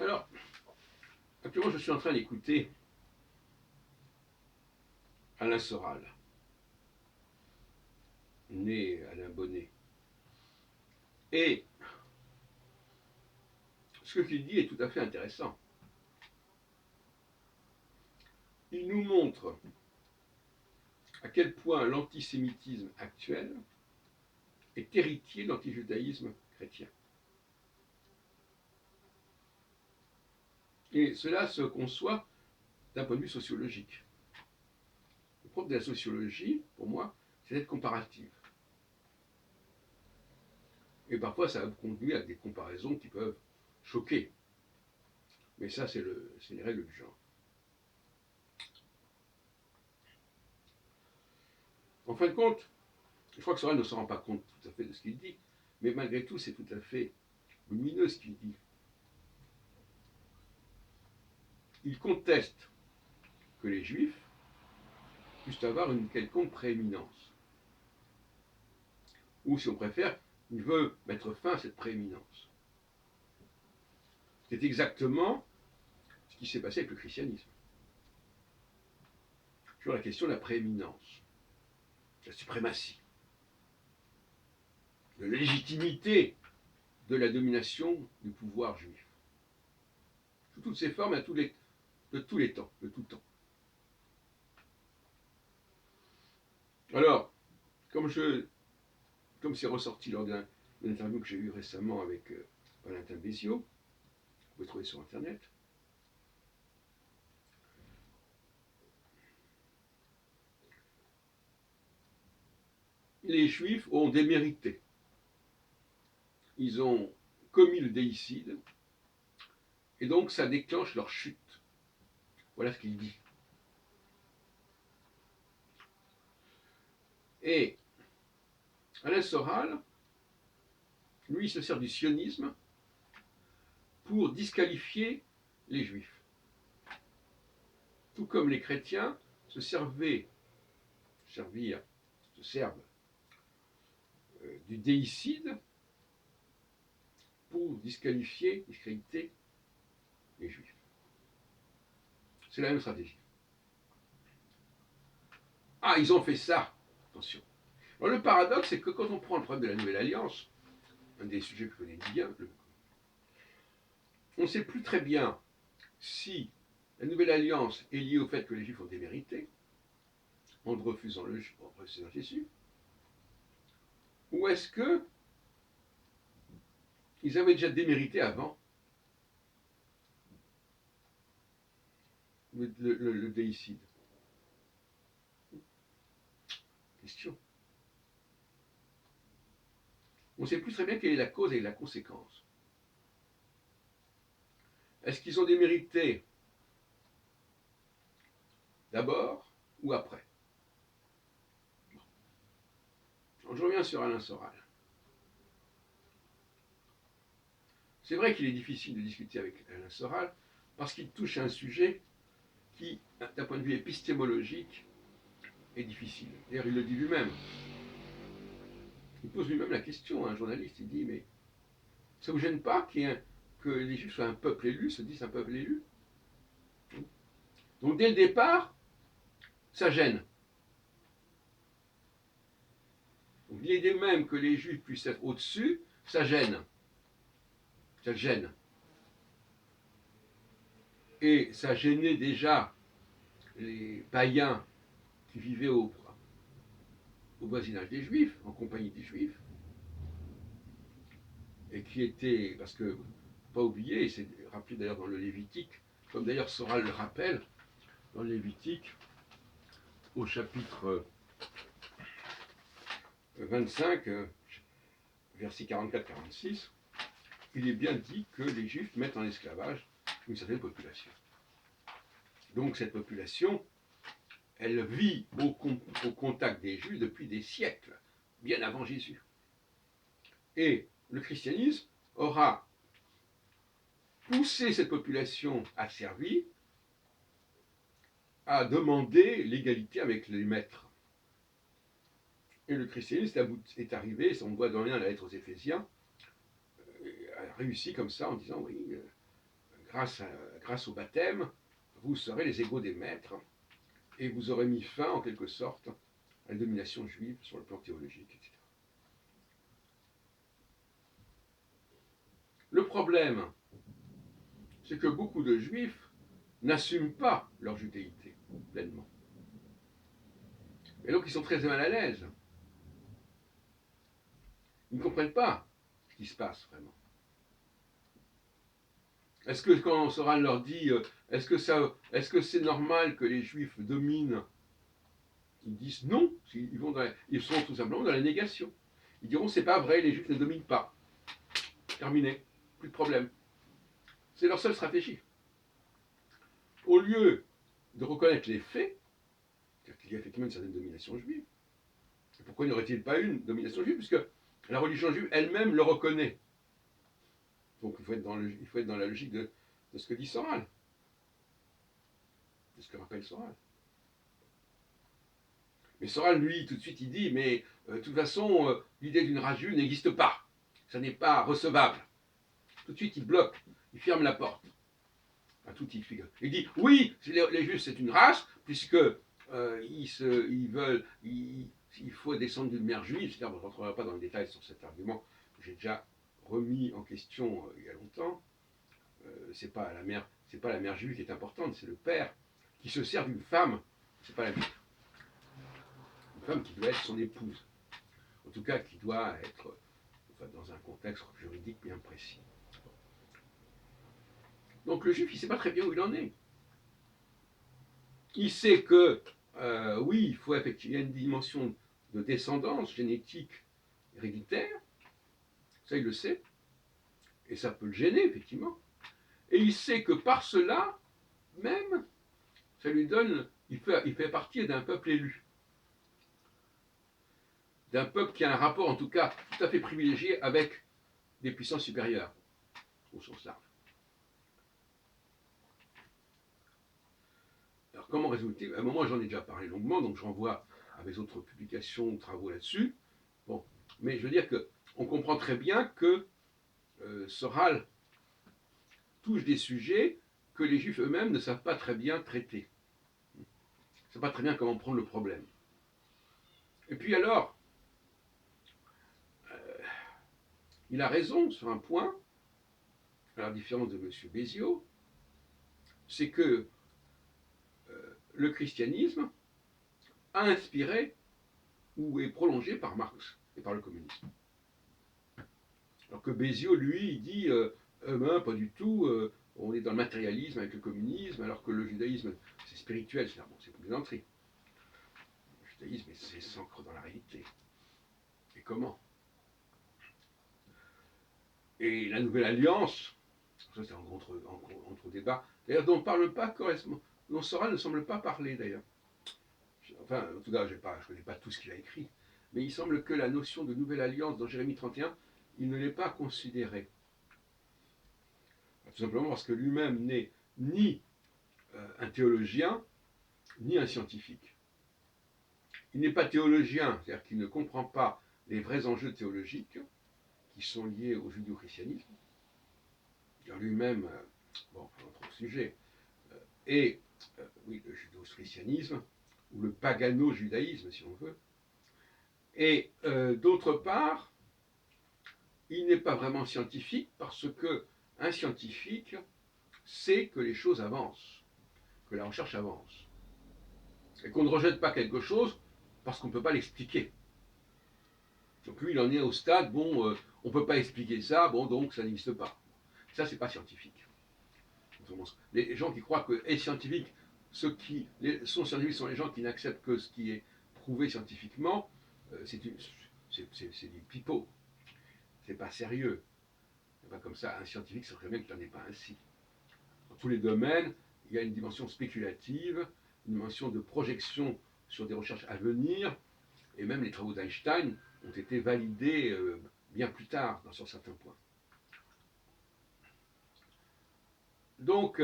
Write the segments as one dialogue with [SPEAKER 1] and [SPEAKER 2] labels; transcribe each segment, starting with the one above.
[SPEAKER 1] Alors, actuellement, je suis en train d'écouter Alain Soral, né Alain Bonnet. Et ce qu'il dit est tout à fait intéressant. Il nous montre à quel point l'antisémitisme actuel est héritier de l'antijudaïsme chrétien. Et cela se conçoit d'un point de vue sociologique. Le propre de la sociologie, pour moi, c'est d'être comparative. Et parfois, ça conduit à des comparaisons qui peuvent choquer. Mais ça, c'est les règles du genre. En fin de compte, je crois que Sorel ne se rend pas compte tout à fait de ce qu'il dit, mais malgré tout, c'est tout à fait lumineux ce qu'il dit. Il conteste que les Juifs puissent avoir une quelconque prééminence. Ou, si on préfère, il veut mettre fin à cette prééminence. C'est exactement ce qui s'est passé avec le christianisme. Sur la question de la prééminence, de la suprématie, de la légitimité de la domination du pouvoir juif. Sous toutes ses formes, de tous les temps, de tout temps. Alors, comme c'est ressorti lors d'une interview que j'ai eue récemment avec Valentin Béziot, vous pouvez trouver sur Internet, les Juifs ont démérité. Ils ont commis le déicide, et donc ça déclenche leur chute. Voilà ce qu'il dit. Et Alain Soral, lui, il se sert du sionisme pour disqualifier les Juifs. Tout comme les chrétiens se servent du déicide pour disqualifier, discréditer les Juifs. C'est la même stratégie. Ah, ils ont fait ça. Attention. Alors, le paradoxe, c'est que quand on prend le problème de la Nouvelle Alliance, un des sujets que je connais bien, on ne sait plus très bien si la Nouvelle Alliance est liée au fait que les Juifs ont démérité, en refusant Jésus, ou est-ce que ils avaient déjà démérité avant le déicide. Question. On ne sait plus très bien quelle est la cause et la conséquence. Est-ce qu'ils ont démérité d'abord ou après? Alors, je reviens sur Alain Soral. C'est vrai qu'il est difficile de discuter avec Alain Soral parce qu'il touche à un sujet qui, d'un point de vue épistémologique, est difficile. D'ailleurs, il le dit lui-même. Il pose lui-même la question à un journaliste. Il dit, mais ça ne vous gêne pas que les Juifs soient un peuple élu, se disent un peuple élu? Donc dès le départ, ça gêne. Donc l'idée même que les Juifs puissent être au-dessus, ça gêne. Ça gêne. Et ça gênait déjà les païens qui vivaient au voisinage des Juifs, en compagnie des Juifs, et qui étaient, parce que, pas oublier, et c'est rappelé d'ailleurs dans le Lévitique, comme d'ailleurs Soral le rappelle, dans le Lévitique, au chapitre 25, versets 44-46, il est bien dit que les Juifs mettent en esclavage une certaine population. Donc cette population, elle vit au contact des Juifs depuis des siècles, bien avant Jésus. Et le christianisme aura poussé cette population asservie à demander l'égalité avec les maîtres. Et le christianisme est arrivé, on voit dans la lettre aux Éphésiens, a réussi comme ça en disant oui, grâce au baptême, vous serez les égaux des maîtres, et vous aurez mis fin, en quelque sorte, à la domination juive sur le plan théologique, etc. Le problème, c'est que beaucoup de juifs n'assument pas leur judéité pleinement. Et donc ils sont très mal à l'aise. Ils ne comprennent pas ce qui se passe vraiment. Est-ce que quand Soral leur dit est-ce que c'est normal que les juifs dominent, ils disent non, ils sont tout simplement dans la négation. Ils diront c'est pas vrai, les juifs ne dominent pas. Terminé, plus de problème. C'est leur seule stratégie. Au lieu de reconnaître les faits, c'est-à-dire qu'il y a effectivement une certaine domination juive, et pourquoi n'y aurait-il pas une domination juive, puisque la religion juive elle-même le reconnaît. Donc il faut être dans la logique de ce que dit Soral, de ce que rappelle Soral. Mais Soral, lui, tout de suite, il dit, mais de toute façon, l'idée d'une race juive n'existe pas. Ça n'est pas recevable. Tout de suite, il bloque, il ferme la porte. À tout titre. Il dit, oui, les juifs, c'est une race, puisque il faut descendre d'une mère juive. C'est-à-dire, je ne rentrerai pas dans le détail sur cet argument que j'ai déjà remis en question il y a longtemps. C'est pas la mère juive qui est importante, c'est le père qui se sert d'une femme. C'est pas la mère. Une femme qui doit être son épouse. En tout cas, qui doit être dans un contexte juridique bien précis. Donc le juif, il ne sait pas très bien où il en est. Il sait que, oui, il y a une dimension de descendance génétique héréditaire, ça il le sait, et ça peut le gêner, effectivement. Et il sait que par cela, même, ça lui donne, il fait partie d'un peuple élu. D'un peuple qui a un rapport, en tout cas, tout à fait privilégié avec des puissances supérieures, au sens large. Alors, comment résulter? À un moment, j'en ai déjà parlé longuement, donc je renvoie à mes autres publications, travaux là-dessus. Bon, mais je veux dire qu'on comprend très bien que Soral touche des sujets que les Juifs eux-mêmes ne savent pas très bien traiter. Ils ne savent pas très bien comment prendre le problème. Et puis alors, il a raison sur un point, à la différence de M. Béziot, c'est que le christianisme a inspiré ou est prolongé par Marx et par le communisme. Alors que Béziot, lui, il dit ben, pas du tout, on est dans le matérialisme avec le communisme, alors que le judaïsme, c'est spirituel, c'est une plaisanterie. Le judaïsme, c'est s'ancre dans la réalité. Et comment? Et la Nouvelle Alliance, ça c'est un autre débat, d'ailleurs dont on ne parle pas correctement, dont Soral ne semble pas parler d'ailleurs. Enfin, en tout cas, je ne connais pas tout ce qu'il a écrit, mais il semble que la notion de Nouvelle Alliance dans Jérémie 31, il ne l'ait pas considérée. Tout simplement parce que lui-même n'est ni un théologien, ni un scientifique. Il n'est pas théologien, c'est-à-dire qu'il ne comprend pas les vrais enjeux théologiques qui sont liés au judéo-christianisme. Lui-même, bon, un autre sujet, et oui, le judéo-christianisme, ou le pagano-judaïsme, si on veut. Et d'autre part, il n'est pas vraiment scientifique parce qu'un scientifique sait que les choses avancent, que la recherche avance. Et qu'on ne rejette pas quelque chose parce qu'on ne peut pas l'expliquer. Donc lui, il en est au stade, bon, on ne peut pas expliquer ça, bon, donc ça n'existe pas. Ça, c'est pas scientifique. Les gens qui croient que est scientifique, sont scientifiques sont les gens qui n'acceptent que ce qui est prouvé scientifiquement, c'est du pipeau. C'est pas sérieux. C'est pas comme ça. Un scientifique, ça serait bien qu'il n'en ait pas ainsi. Dans tous les domaines, il y a une dimension spéculative, une dimension de projection sur des recherches à venir, et même les travaux d'Einstein ont été validés bien plus tard sur certains points. Donc,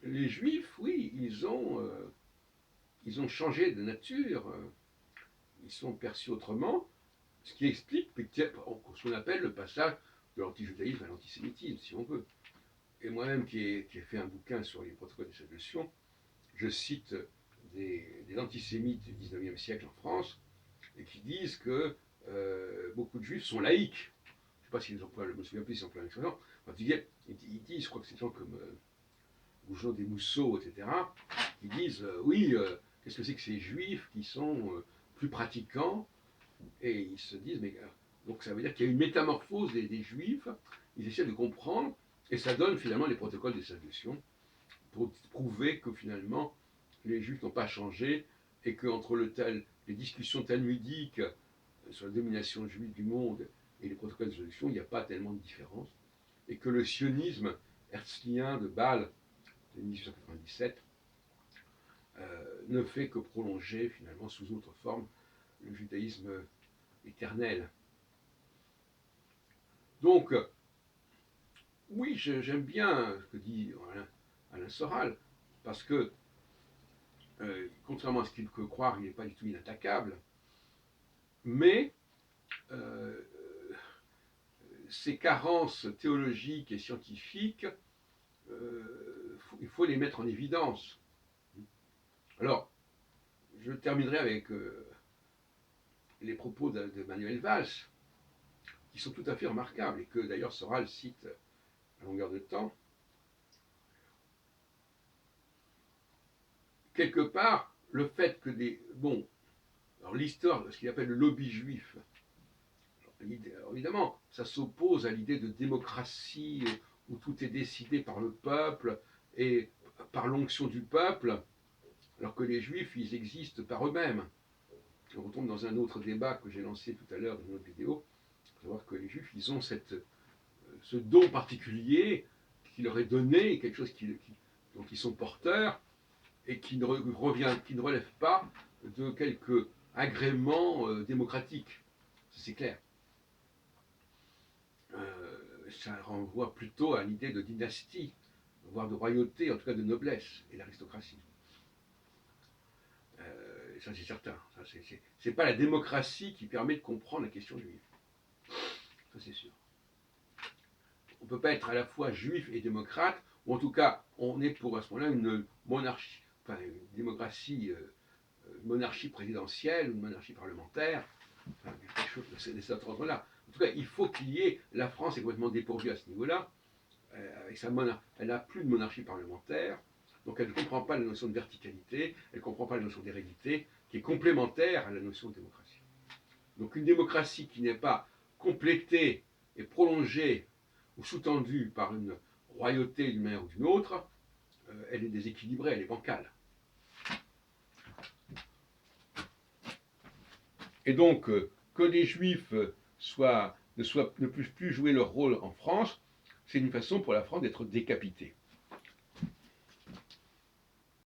[SPEAKER 1] les Juifs, oui, ils ont changé de nature, ils sont perçus autrement, ce qui explique ce qu'on appelle le passage de l'antijudaïsme à l'antisémitisme, si on veut. et moi-même qui ai fait un bouquin sur les protocoles de salutation, je cite des antisémites du 19e siècle en France, et qui disent que beaucoup de juifs sont laïcs. Je ne sais pas s'ils emploient, je me souviens plus s'ils emploient l'expression. Ils disent, je crois que c'est des gens comme Goujon des Mousseaux, etc., qui disent oui, qu'est-ce que c'est que ces juifs qui sont plus pratiquants, et ils se disent, mais donc ça veut dire qu'il y a une métamorphose des juifs, ils essaient de comprendre, et ça donne finalement les protocoles de salutation pour prouver que finalement les juifs n'ont pas changé et qu'entre les discussions talmudiques sur la domination juive du monde et les protocoles de salutation, il n'y a pas tellement de différence, et que le sionisme herzlien de Bâle de 1897 ne fait que prolonger finalement sous autre forme le judaïsme éternel. Donc, oui, j'aime bien ce que dit Alain Soral, parce que, contrairement à ce qu'il peut croire, il n'est pas du tout inattaquable, mais ces carences théologiques et scientifiques, il faut les mettre en évidence. Alors, je terminerai avec les propos de Manuel Valls, qui sont tout à fait remarquables, et que d'ailleurs Soral cite à longueur de temps. Quelque part, le fait que alors l'histoire de ce qu'il appelle le lobby juif, alors évidemment, ça s'oppose à l'idée de démocratie où tout est décidé par le peuple et par l'onction du peuple, alors que les juifs, ils existent par eux-mêmes. On retombe dans un autre débat que j'ai lancé tout à l'heure dans une autre vidéo, à savoir que les juifs, ils ont ce don particulier qui leur est donné, quelque chose dont ils sont porteurs, et qui ne relève pas de quelque agrément démocratique. C'est clair. Ça renvoie plutôt à l'idée de dynastie, voire de royauté, en tout cas de noblesse et l'aristocratie. Ça c'est certain. C'est pas la démocratie qui permet de comprendre la question juive. Ça c'est sûr. On ne peut pas être à la fois juif et démocrate, ou en tout cas, on est pour à ce moment-là une monarchie, enfin une démocratie, une monarchie présidentielle, une monarchie parlementaire, enfin, quelque chose de cet ordre-là. En tout cas, il faut qu'il y ait. La France est complètement dépourvue à ce niveau-là. Avec elle n'a plus de monarchie parlementaire, donc elle ne comprend pas la notion de verticalité, elle ne comprend pas la notion d'hérédité, qui est complémentaire à la notion de démocratie. Donc une démocratie qui n'est pas complétée et prolongée ou sous-tendue par une royauté d'une manière ou d'une autre, elle est déséquilibrée, elle est bancale. Et donc, que les juifs ne puissent plus jouer leur rôle en France, c'est une façon pour la France d'être décapitée.